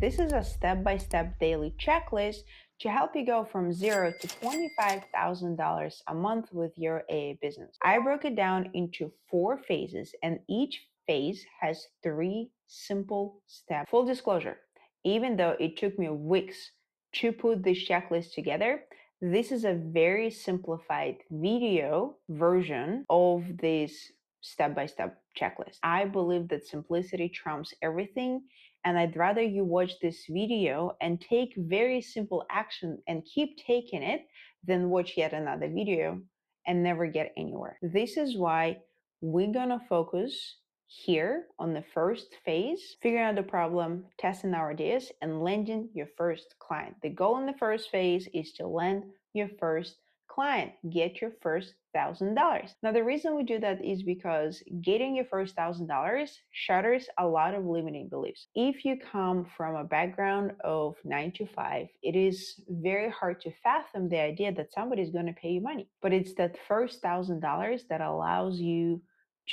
This is a step-by-step daily checklist to help you go from zero to $25,000 a month with your AA business. I broke it down into 4 phases, and each phase has 3 simple steps. Full disclosure, even though it took me weeks to put this checklist together, this is a very simplified video version of this step-by-step checklist. I believe that simplicity trumps everything, and I'd rather you watch this video and take very simple action and keep taking it than watch yet another video and never get anywhere. This is why we're gonna focus here on the first phase, figuring out the problem, testing our ideas, and landing your first client. The goal in the first phase is to land your first client, get your first $1,000. Now, the reason we do that is because getting your first $1,000 shatters a lot of limiting beliefs. If you come from a background of 9 to 5, it is very hard to fathom the idea that somebody is going to pay you money. But it's that first $1,000 that allows you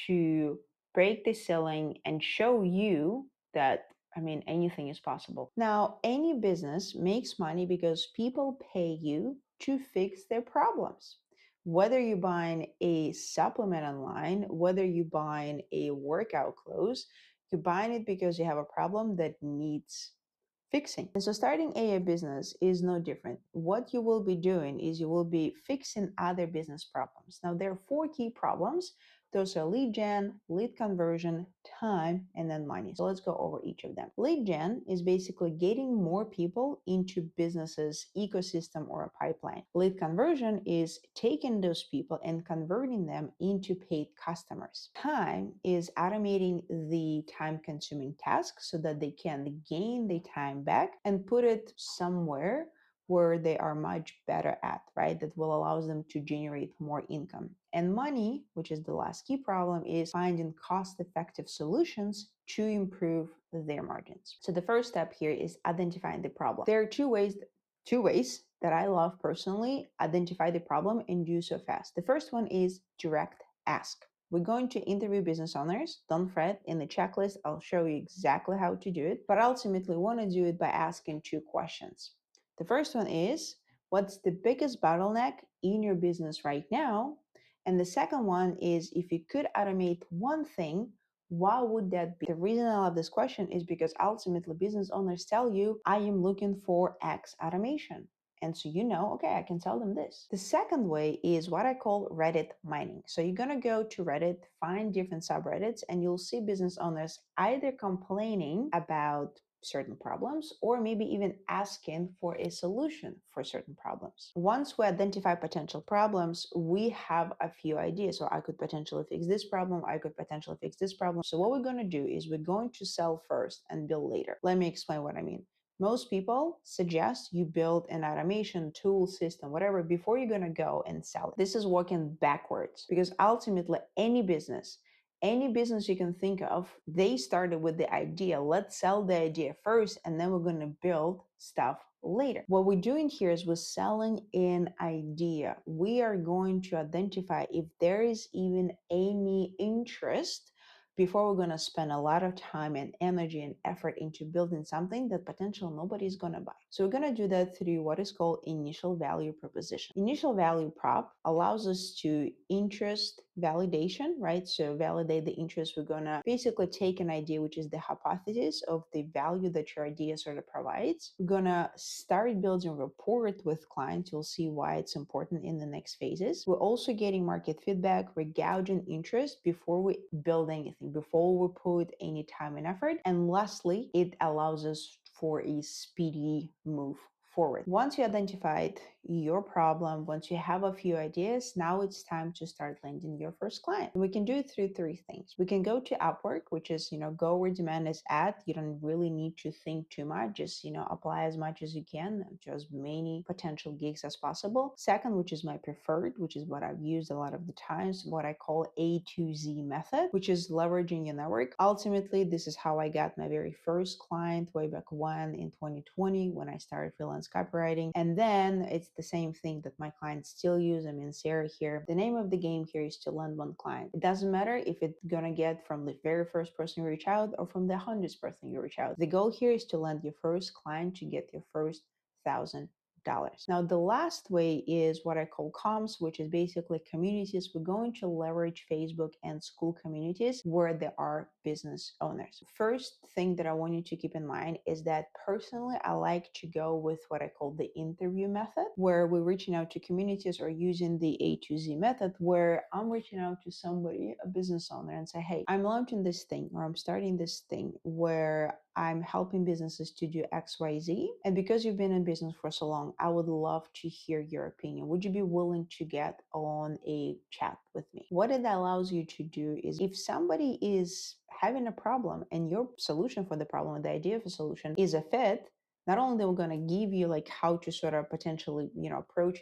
to break the ceiling and show you that anything is possible. Now, any business makes money because people pay you to fix their problems. Whether you're buying a supplement online, whether you're buying a workout clothes, you're buying it because you have a problem that needs fixing. And so starting a business is no different. What you will be doing is you will be fixing other business problems. Now, there are 4 key problems. Those are lead gen, lead conversion, time, and then money. So let's go over each of them. Lead gen is basically getting more people into businesses ecosystem or a pipeline. Lead conversion is taking those people and converting them into paid customers. Time is automating the time consuming tasks so that they can gain the time back and put it somewhere where they are much better at, right? That will allow them to generate more income. And money, which is the last key problem, is finding cost-effective solutions to improve their margins. So the first step here is identifying the problem. There are two ways that I love personally identify the problem and do so fast. The first one is direct ask. We're going to interview business owners. Don't fret, in the checklist, I'll show you exactly how to do it, but ultimately want to do it by asking 2 questions. The first one is, what's the biggest bottleneck in your business right now? And the second one is, if you could automate one thing, what would that be? The reason I love this question is because ultimately business owners tell you, I am looking for X automation. And so okay, I can tell them this. The second way is what I call Reddit mining. So you're gonna go to Reddit, find different subreddits, and you'll see business owners either complaining about certain problems or maybe even asking for a solution for certain problems. Once we identify potential problems, we have a few ideas. So I could potentially fix this problem, I could potentially fix this problem. So what we're going to do is we're going to sell first and build later. Let me explain what I mean. Most people suggest you build an automation tool system, whatever, before you're going to go and sell it. This is working backwards because ultimately any business you can think of, they started with the idea. Let's sell the idea first, and then we're going to build stuff later. What we're doing here is we're selling an idea. We are going to identify if there is even any interest before we're going to spend a lot of time and energy and effort into building something that potentially nobody's going to buy. So we're going to do that through what is called initial value proposition. Initial value prop allows us to interest validation, right? So validate the interest. We're going to basically take an idea, which is the hypothesis of the value that your idea sort of provides. We're going to start building rapport with clients. You'll see why it's important in the next phases. We're also getting market feedback. We're gauging interest before we build anything, before we put any time and effort. And lastly, it allows us for a speedy move forward. Once you identified your problem, once you have a few ideas, now it's time to start landing your first client. We can do it through 3 things. We can go to Upwork, which is, go where demand is at. You don't really need to think too much. Just, apply as much as you can, to as many potential gigs as possible. Second, which is my preferred, which is what I've used a lot of the times, what I call A to Z method, which is leveraging your network. Ultimately, this is how I got my very first client way back when in 2020, when I started freelancing freelance copywriting. And then it's the same thing that my clients still use. I mean, Sarah here. The name of the game here is to land one client. It doesn't matter if it's gonna get from the very first person you reach out or from the 100th person you reach out. The goal here is to land your first client to get your first $1,000. Now, the last way is what I call comms, which is basically communities. We're going to leverage Facebook and school communities where there are business owners. First thing that I want you to keep in mind is that personally, I like to go with what I call the interview method, where we're reaching out to communities or using the A to Z method, where I'm reaching out to somebody, a business owner, and say, hey, I'm launching this thing or I'm starting this thing where I'm helping businesses to do XYZ. And because you've been in business for so long, I would love to hear your opinion. Would you be willing to get on a chat with me? What it allows you to do is if somebody is having a problem and your solution for the problem, the idea of a solution is a fit, not only they're going to give you like how to sort of potentially, approach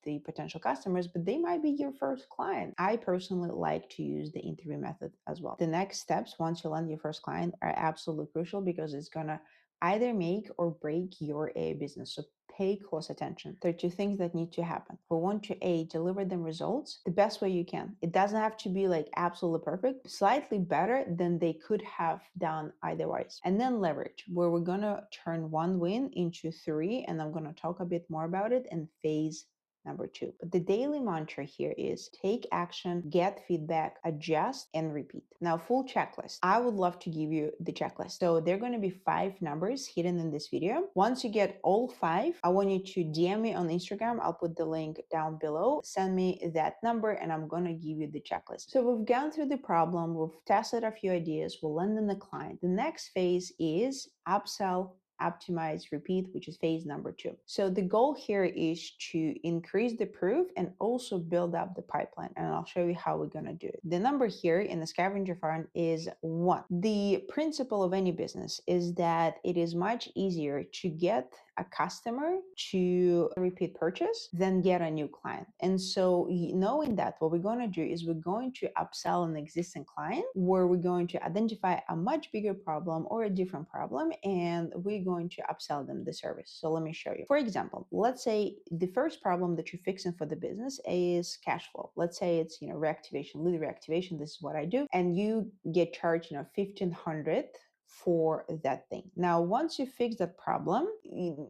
the potential customers, but they might be your first client. I personally like to use the interview method as well. The next steps once you land your first client are absolutely crucial because it's going to either make or break your A business. So pay close attention. There are two things that need to happen. We want to deliver them results the best way you can. It doesn't have to be like absolutely perfect, slightly better than they could have done otherwise. And then leverage, where we're gonna turn one win into three, and I'm gonna talk a bit more about it in phase number 2. But the daily mantra here is take action, get feedback, adjust, and repeat. Now, full checklist. I would love to give you the checklist. So there are going to be 5 numbers hidden in this video. Once you get all 5, I want you to DM me on Instagram. I'll put the link down below. Send me that number and I'm going to give you the checklist. So we've gone through the problem. We've tested a few ideas. We'll land in the client. The next phase is upsell, optimize, repeat, which is phase number 2. So the goal here is to increase the proof and also build up the pipeline. And I'll show you how we're going to do it. The number here in the scavenger farm is 1. The principle of any business is that it is much easier to get a customer to repeat purchase than get a new client. And so knowing that, what we're going to do is we're going to upsell an existing client where we're going to identify a much bigger problem or a different problem, and we're going to upsell them the service. So let me show you. For example, let's say the first problem that you're fixing for the business is cash flow. Let's say it's, reactivation, lead reactivation. This is what I do. And you get charged, $1,500 for that thing. Now, once you fix that problem,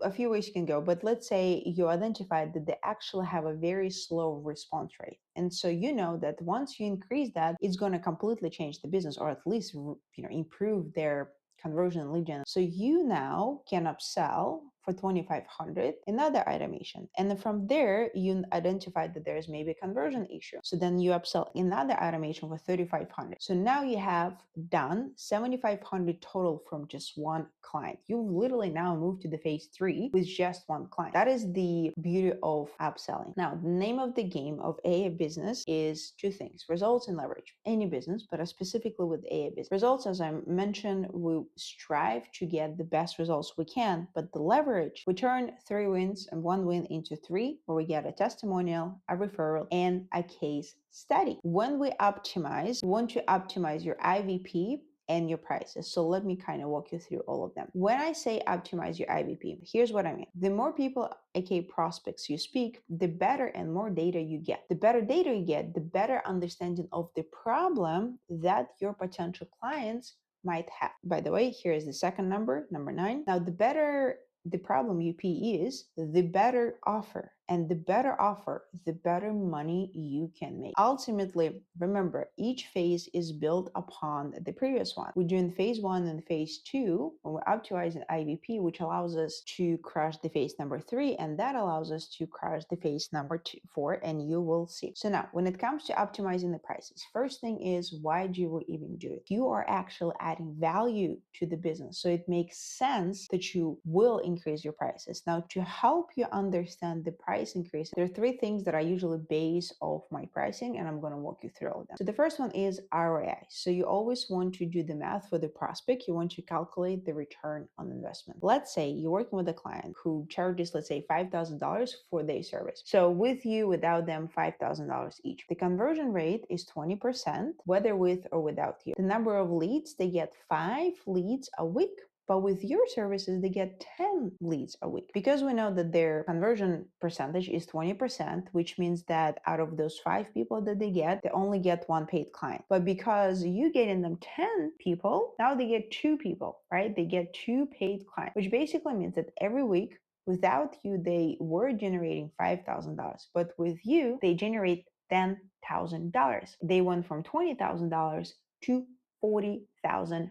a few ways you can go, but let's say you identified that they actually have a very slow response rate. And so you know that once you increase that, it's going to completely change the business or at least, improve their conversion and lead gen. So you now can upsell for $2,500 another automation. And then from there, you identify that there's maybe a conversion issue. So then you upsell another automation for $3,500. So now you have done $7,500 total from just one client. You've literally now moved to the phase 3 with just one client. That is the beauty of upselling. Now, the name of the game of AA business is 2 things: results and leverage. Any business, but specifically with AA business. Results, as I mentioned, we strive to get the best results we can, but the leverage, we turn 3 wins and 1 win into 3, where we get a testimonial, a referral, and a case study. When we optimize, we want to optimize your IVP and your prices. So let me kind of walk you through all of them. When I say optimize your IVP, here's what I mean. The more people, aka prospects, you speak, the better and more data you get. The better data you get, the better understanding of the problem that your potential clients might have. By the way, here is the second number 9. Now, the better the problem UP is, the better offer. And the better offer, the better money you can make. Ultimately, remember, each phase is built upon the previous one. We're doing phase 1 and phase 2 when we're optimizing IVP, which allows us to crush the phase number 3, and that allows us to crush the phase number 4, and you will see. So now, when it comes to optimizing the prices, first thing is, why do you even do it? You are actually adding value to the business, so it makes sense that you will increase your prices. Now, to help you understand the price increase, there are 3 things that are usually base of my pricing, and I'm going to walk you through all of them. So the first one is ROI. So you always want to do the math for the prospect. You want to calculate the return on investment. Let's say you're working with a client who charges, let's say, $5,000 for their service. So with you, without them, $5,000 each. The conversion rate is 20%, whether with or without you. The number of leads, they get 5 leads a week. But with your services, they get 10 leads a week because we know that their conversion percentage is 20%, which means that out of those 5 people that they only get one paid client. But because you getting them 10 people, now they get 2 people, right? They get 2 paid clients, which basically means that every week without you, they were generating $5,000, but with you, they generate $10,000. They went from $20,000 to $40,000.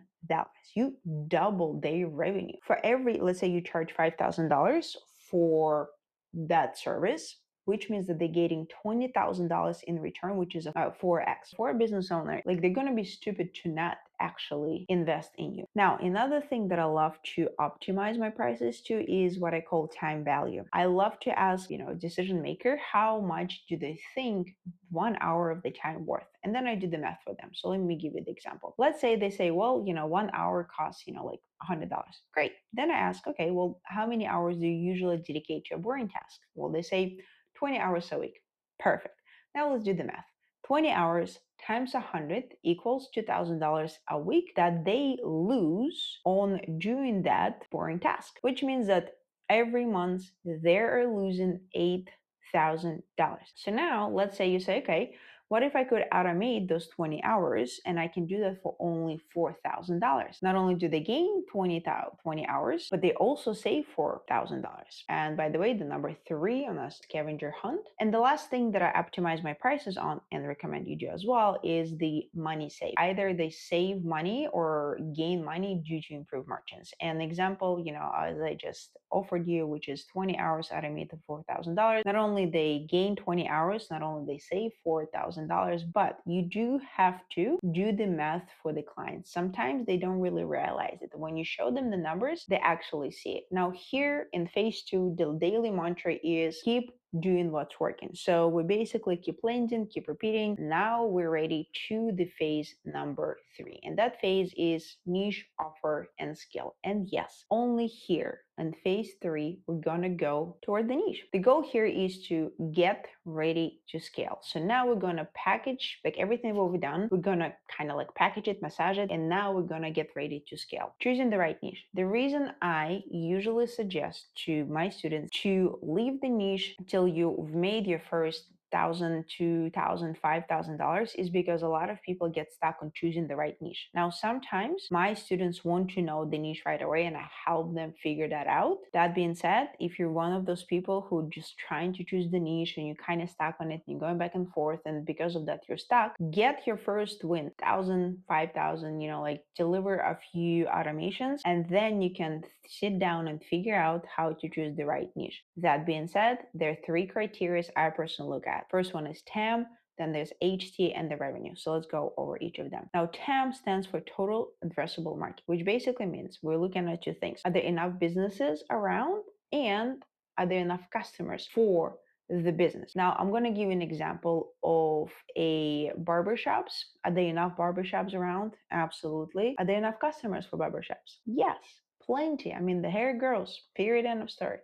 You double their revenue. For every, let's say you charge $5,000 for that service, which means that they're getting $20,000 in return, which is a 4x. For a business owner, like they're going to be stupid to not actually invest in you. Now, another thing that I love to optimize my prices to is what I call time value. I love to ask, decision maker, how much do they think 1 hour of the time worth? And then I do the math for them. So let me give you the example. Let's say they say, well, 1 hour costs, like $100. Great. Then I ask, okay, well, how many hours do you usually dedicate to a boring task? Well, they say 20 hours a week. Perfect. Now let's do the math. 20 hours times 100 equals $2,000 a week that they lose on doing that boring task, which means that every month they're losing $8,000. So now let's say you say, okay, what if I could automate those 20 hours and I can do that for only $4,000? Not only do they gain 20 hours, but they also save $4,000. And by the way, the number 3 on a scavenger hunt. And the last thing that I optimize my prices on and recommend you do as well is the money save. Either they save money or gain money due to improved margins. An example, as I just offered you, which is 20 hours automated $4,000. Not only they gain 20 hours, not only they save $4,000, but you do have to do the math for the clients. Sometimes they don't really realize it. When you show them the numbers, they actually see it. Now here in phase 2, the daily mantra is keep doing what's working. So we basically keep landing, keep repeating. Now we're ready to the phase number 3. And that phase is niche, offer, and skill. And yes, only here in phase 3, we're gonna go toward the niche. The goal here is to get ready to scale. So now we're gonna package like everything what we've done. We're gonna kind of like package it, massage it, and now we're gonna get ready to scale. Choosing the right niche. The reason I usually suggest to my students to leave the niche till you've made your first $1,000, $2,000, $5,000 is because a lot of people get stuck on choosing the right niche. Now, sometimes my students want to know the niche right away and I help them figure that out. That being said, if you're one of those people who just trying to choose the niche and you're kind of stuck on it and you're going back and forth and because of that you're stuck, get your first win, 1,000, 5,000, like deliver a few automations and then you can sit down and figure out how to choose the right niche. That being said, there are 3 criteria I personally look at. First one is TAM, then there's HT and the revenue. So let's go over each of them. Now, TAM stands for total addressable market, which basically means we're looking at 2 things. Are there enough businesses around and are there enough customers for the business? Now, I'm going to give you an example of a barbershops. Are there enough barbershops around? Absolutely. Are there enough customers for barbershops? Yes, plenty. I mean, the hair grows, period, end of story.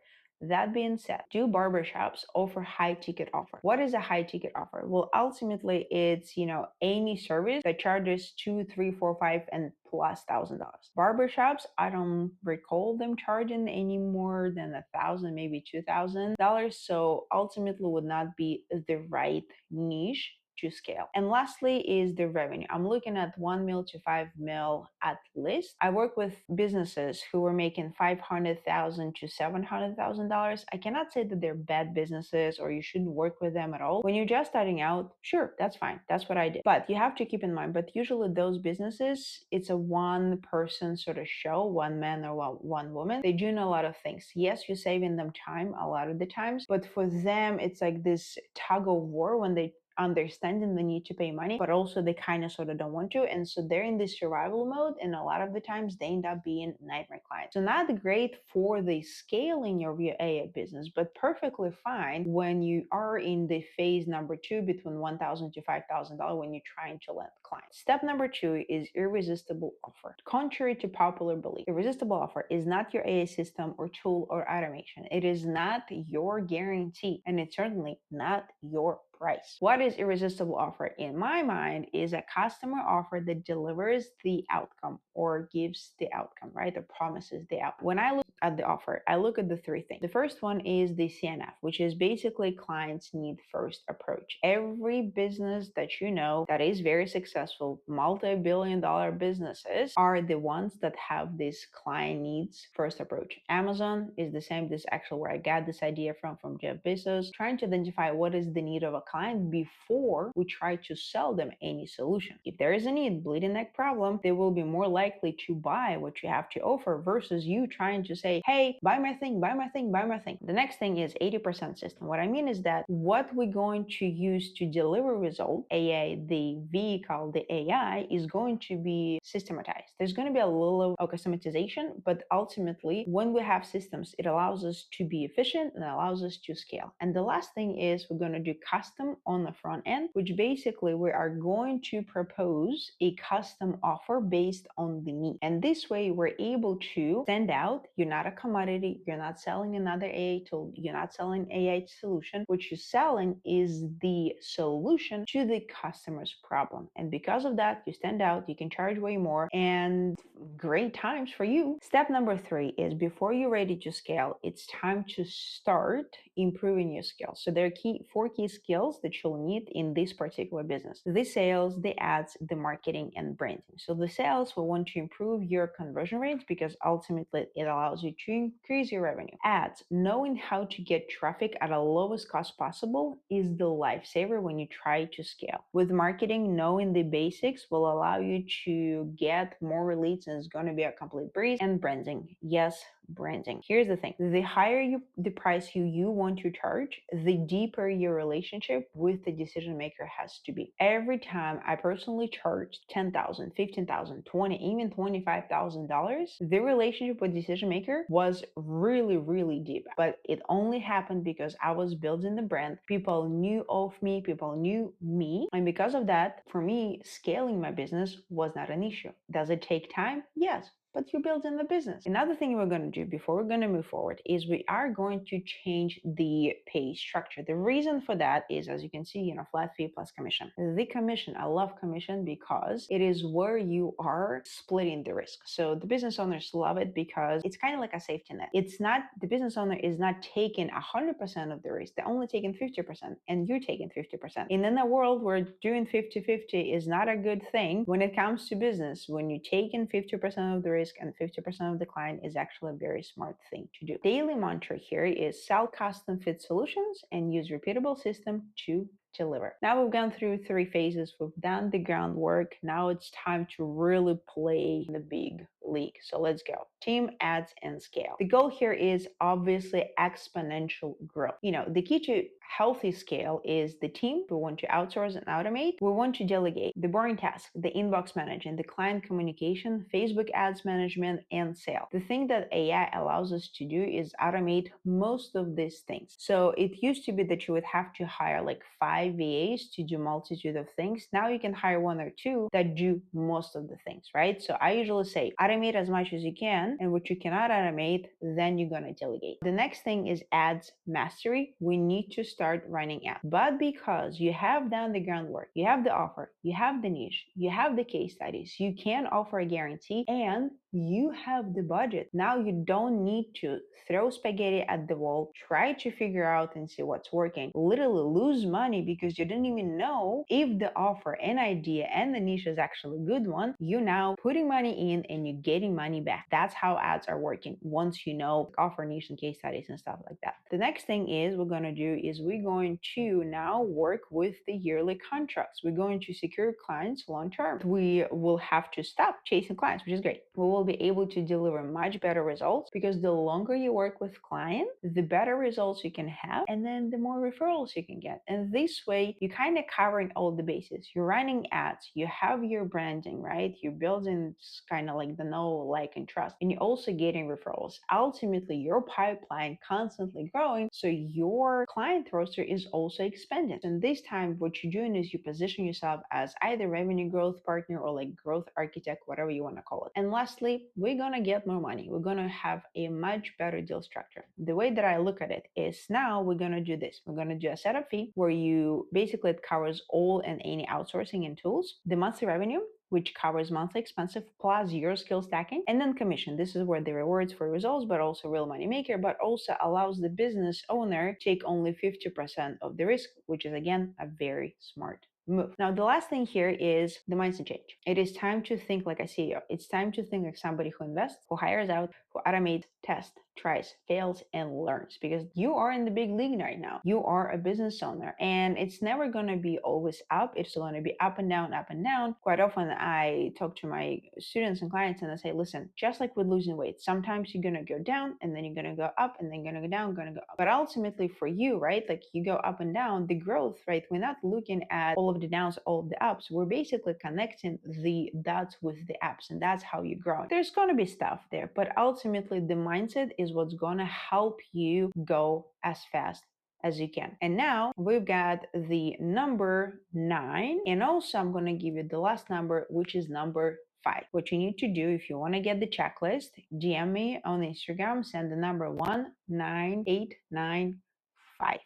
That being said, do barbershops offer high ticket offer? What is a high ticket offer? Well, ultimately it's, any service that charges 2, 3, 4, 5, and plus $1,000. Barbershops, I don't recall them charging any more than $1,000, maybe $2,000. So ultimately would not be the right niche to scale. And lastly is the revenue. I'm looking at 1 mil to 5 mil at least. I work with businesses who were making $500,000 to $700,000. I cannot say that they're bad businesses or you shouldn't work with them at all. When you're just starting out, sure, that's fine. That's what I did. But you have to keep in mind, but usually those businesses, it's a one person sort of show, one man or one woman. They do a lot of things. Yes, you're saving them time a lot of the times, but for them, it's like this tug of war when they understanding the need to pay money, but also they kind of sort of don't want to. And so they're in this survival mode. And a lot of the times they end up being nightmare clients. So not great for the scaling of your AA business, but perfectly fine when you are in the phase number 2 between $1,000 to $5,000 when you're trying to land clients. Step number 2 is irresistible offer. Contrary to popular belief, irresistible offer is not your AA system or tool or automation. It is not your guarantee, and it's certainly not your price. What is irresistible offer? In my mind, is a customer offer that delivers the outcome or gives the outcome, right? Or promises the outcome. When I look at the offer, I look at the three things. The first one is the CNF, which is basically clients need first approach. Every business that you know that is very successful, multi-billion dollar businesses are the ones that have this client needs first approach. Amazon is the same. This is actually where I got this idea from Jeff Bezos, trying to identify what is the need of a client before we try to sell them any solution. If there is a need, bleeding neck problem, they will be more likely to buy what you have to offer versus you trying to say, hey, buy my thing, buy my thing, buy my thing. The next thing is 80% system. What I mean is that what we're going to use to deliver result, the vehicle, the AI, is going to be systematized. There's going to be a little of customization, but ultimately, when we have systems, it allows us to be efficient and allows us to scale. And the last thing is we're going to do custom on the front end, which basically we are going to propose a custom offer based on the need. And this way, we're able to stand out. You're not a commodity. You're not selling another AI tool. You're not selling AI solution. What you're selling is the solution to the customer's problem. And because of that, you stand out. You can charge way more and great times for you. Step number 3 is before you're ready to scale, it's time to start improving your skills. So there are four key skills that you'll need in this particular business: the sales, the ads, the marketing, and branding. So the sales will want to improve your conversion rates because ultimately it allows you to increase your revenue. Ads, knowing how to get traffic at a lowest cost possible is the lifesaver when you try to scale. With marketing, knowing the basics will allow you to get more leads and it's going to be a complete breeze. And branding, yes, branding. Here's the thing: the higher the price you want to charge, the deeper your relationship with the decision maker has to be. Every time I personally charged $10,000, $15,000, $20,000, even $25,000, the relationship with decision maker was really, really deep. But it only happened because I was building the brand. People knew of me, people knew me, and because of that, for me, scaling my business was not an issue. Does it take time? Yes, but you're building the business. Another thing we're going to do before we're going to move forward is we are going to change the pay structure. The reason for that is, as you can see, flat fee plus commission. The commission, I love commission because it is where you are splitting the risk. So the business owners love it because it's kind of like a safety net. It's not, the business owner is not taking 100% of the risk. They're only taking 50% and you're taking 50%. And in a world where doing 50-50 is not a good thing when it comes to business, when you're taking 50% of the risk and 50% of the client, is actually a very smart thing to do. Daily mantra here is sell custom fit solutions and use repeatable system to deliver. Now we've gone through 3 phases. We've done the groundwork. Now it's time to really play the big league. So let's go. Team, ads, and scale. The goal here is obviously exponential growth. The key to healthy scale is the team. We want to outsource and automate. We want to delegate the boring tasks, the inbox management, the client communication, Facebook ads management, and sale. The thing that AI allows us to do is automate most of these things. So it used to be that you would have to hire like 5 VAs to do multitude of things. Now you can hire 1 or 2 that do most of the things, right? So I usually say automate as much as you can, and what you cannot automate, then you're gonna delegate. The next thing is ads mastery. We need to start running ads. But because you have done the groundwork, you have the offer, you have the niche, you have the case studies, you can offer a guarantee, and you have the budget. Now you don't need to throw spaghetti at the wall, try to figure out and see what's working, literally lose money because you didn't even know if the offer and idea and the niche is actually a good one. You're now putting money in and you're getting money back. That's how ads are working once you know offer, niche, and case studies and stuff like that. The next thing is we're going to do is we're going to now work with the yearly contracts. We're going to secure clients long term. We will have to stop chasing clients, which is great. We will be able to deliver much better results because the longer you work with clients, the better results you can have, and then the more referrals you can get. And this way, you're kind of covering all the bases. You're running ads, you have your branding, right? You're building kind of like the know, like, and trust, and you're also getting referrals. Ultimately, your pipeline constantly growing, so your client roster is also expanding. And this time, what you're doing is you position yourself as either revenue growth partner or like growth architect, whatever you want to call it. And lastly, ultimately we're going to get more money. We're going to have a much better deal structure. The way that I look at it is now we're going to do this. We're going to do a setup fee where you basically it covers all and any outsourcing and tools, the monthly revenue, which covers monthly expenses plus your skill stacking, and then commission. This is where the rewards for results, but also real money maker, but also allows the business owner take only 50% of the risk, which is again a very smart move. Now, the last thing here is the mindset change. It is time to think like a CEO. It's time to think like somebody who invests, who hires out, who automates, tests, tries, fails, and learns, because you are in the big league right now. You are a business owner, and it's never going to be always up. It's going to be up and down, up and down. Quite often, I talk to my students and clients and I say, listen, just like with losing weight, sometimes you're going to go down and then you're going to go up and then you're going to go down, going to go up. But ultimately, for you, right, like you go up and down, the growth, right, we're not looking at all of the downs, all of the ups. We're basically connecting the dots with the ups, and that's how you grow. There's going to be stuff there, but ultimately, the mindset is what's going to help you go as fast as you can. And now we've got the number 9, and also I'm going to give you the last number, which is number 5. What you need to do if you want to get the checklist, DM me on Instagram, send the number 19895.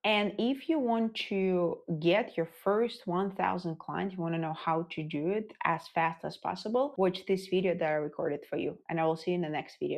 And if you want to get your first 1,000 clients, you want to know how to do it as fast as possible, watch this video that I recorded for you, and I will see you in the next video.